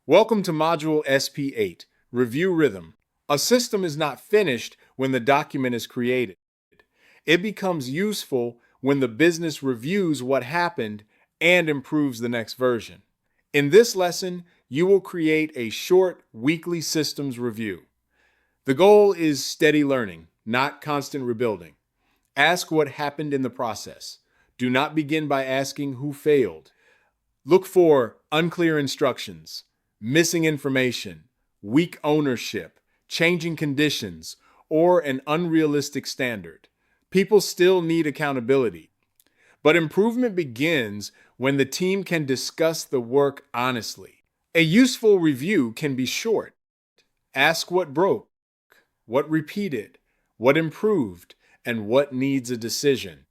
Welcome to Module SP8, Review Rhythm. A system is not finished when the document is created. It becomes useful when the business reviews what happened and improves the next version. In this lesson, you will create a short weekly systems review. The goal is steady learning, not constant rebuilding. Ask what happened in the process. Do not begin by asking who failed. Look for unclear instructions, missing information, weak ownership, changing conditions, or an unrealistic standard. People still need accountability. But improvement begins when the team can discuss the work honestly. A useful review can be short. Ask what broke, what repeated, what improved, and what needs a decision.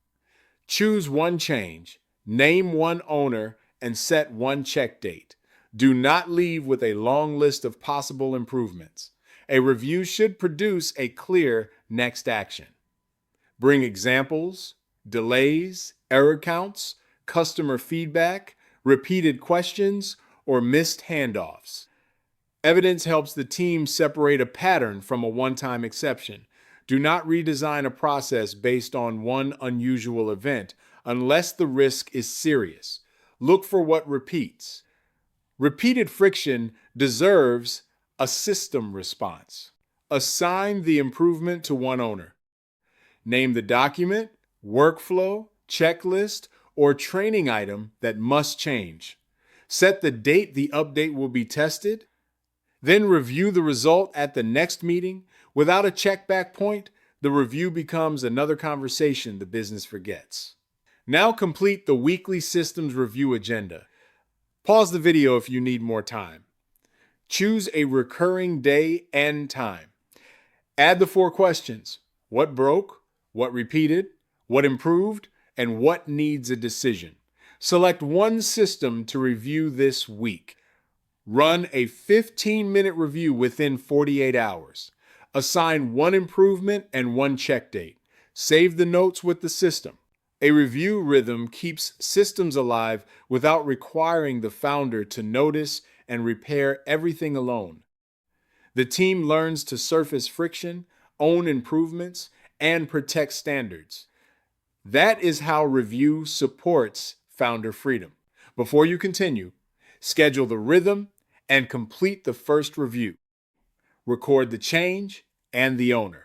Choose one change, name one owner, and set one check date. Do not leave with a long list of possible improvements. A review should produce a clear next action. Bring examples, delays, error counts, customer feedback, repeated questions, or missed handoffs. Evidence helps the team separate a pattern from a one-time exception. Do not redesign a process based on one unusual event unless the risk is serious. Look for what repeats. Repeated friction deserves a system response. Assign the improvement to one owner. Name the document, workflow, checklist, or training item that must change. Set the date the update will be tested. Then review the result at the next meeting. Without a check-back point, the review becomes another conversation the business forgets. Now complete the weekly systems review agenda. Pause the video if you need more time. Choose a recurring day and time. Add the 4 questions: what broke, what repeated, what improved, and what needs a decision. Select one system to review this week. Run a 15-minute review within 48 hours. Assign one improvement and one check date. Save the notes with the system. A review rhythm keeps systems alive without requiring the founder to notice and repair everything alone. The team learns to surface friction, own improvements, and protect standards. That is how review supports founder freedom. Before you continue, schedule the rhythm and complete the first review. Record the change and the owner.